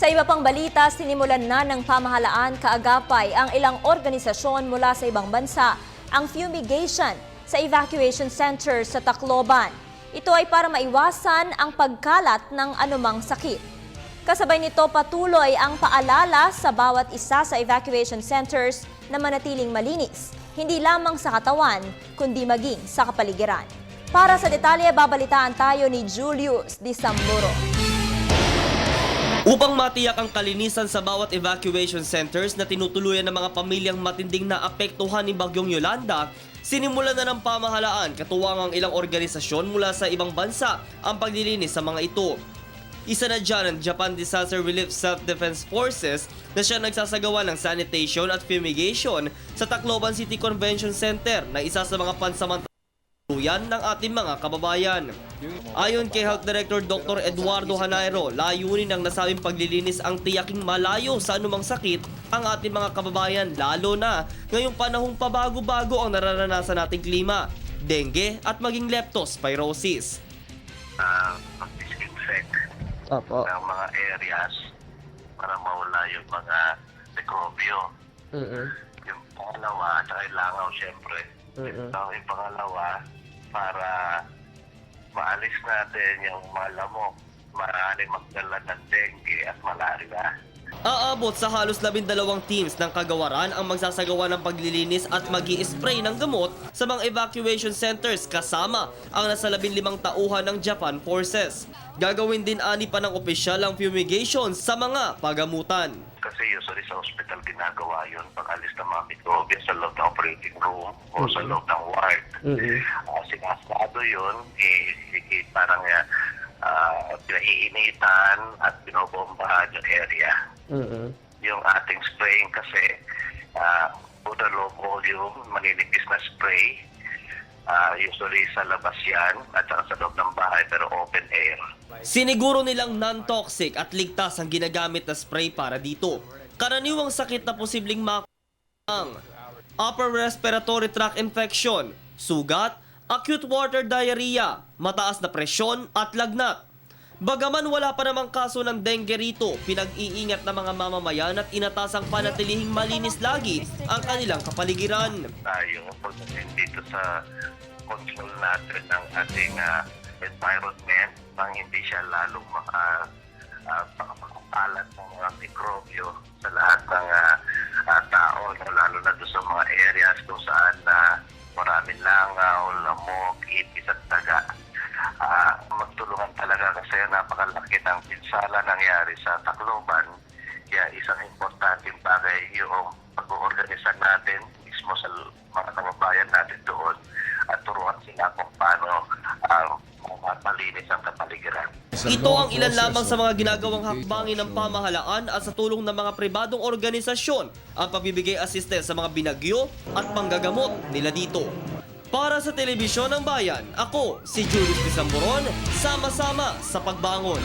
Sa iba pang balita, sinimulan na ng pamahalaan kaagapay ang ilang organisasyon mula sa ibang bansa ang fumigation sa evacuation center sa Tacloban. Ito ay para maiwasan ang pagkalat ng anumang sakit. Kasabay nito, patuloy ang paalala sa bawat isa sa evacuation centers na manatiling malinis, hindi lamang sa katawan, kundi maging sa kapaligiran. Para sa detalye, babalitaan tayo ni Julius Disamburo. Upang matiyak ang kalinisan sa bawat evacuation centers na tinutuluyan ng mga pamilyang matinding naapektuhan ni Bagyong Yolanda, sinimulan na ng pamahalaan katuwang ang ilang organisasyon mula sa ibang bansa ang paglilinis sa mga ito. Isa na dyan ang Japan Disaster Relief Self-Defense Forces na siya nagsasagawa ng sanitation at fumigation sa Tacloban City Convention Center na isa sa mga pansamantalang yan ng ating mga kababayan. Ayon kay Health Director Dr. Eduardo Hanairo, layunin ng nasabing paglilinis ang tiyaking malayo sa anumang sakit ang ating mga kababayan, lalo na ngayong panahong pabago-bago ang nararanasan nating klima, dengue at maging leptospirosis. Mag-disinfect Opo. ng mga areas para mawala yung mga mikrobyo. Yung pangalawa, at kailangan syempre, yung pangalawa, para maalis natin yung mga lamok, maaaring magdala ng dengue at malaria. Aabot sa halos 12 teams ng kagawaran ang magsasagawa ng paglilinis at magi-spray ng gamot sa mga evacuation centers kasama ang nasa 15 tauhan ng Japan Forces. Gagawin din ani pa ng opisyal ang fumigation sa mga pagamutan. Kasi usually sa hospital ginagawa yun pag-alis ng mga mikrobyo sa loob ng operating room o sa loob ng ward. Sinasado yun, parang pinaiinitan at binobombahan yung area. Yung ating spraying kasi puro low volume, maninipis na spray. Usually sa labas yan at saka sa loob ng bahay pero open air. Siniguro nilang non-toxic at ligtas ang ginagamit na spray para dito. Karaniwang sakit na posibleng ang upper respiratory tract infection, sugat, acute water diarrhea, mataas na presyon at lagnat. Bagaman wala pa namang kaso ng dengue rito, pinag-iingat ng mga mamamayan at inatasang panatilihing malinis lagi ang kanilang kapaligiran. Tayo pagdating dito sa control natin ng ating environment nang hindi siya lalong makakapalat ng mga mikrobyo sa lahat ng tao, lalo na doon sa mga areas kung saan maraming langaw, lamok, ipis at daga. Magtulungan talaga kasi napakalaki ng pinsala nangyari sa Tacloban. Kaya isang importanteng bagay yung pag-uorganisa natin mismo sa mga kababayan natin doon at turuan sila kung paano mapalinis ang kapaligiran. Ito ang ilan lamang sa mga ginagawang hakbangin ng pamahalaan at sa tulong ng mga pribadong organisasyon ang pagbibigay assistance sa mga binagyo at panggagamot nila dito. Para sa Telebisyon ng Bayan, ako si Julius Disamburo, sama-sama sa pagbangon.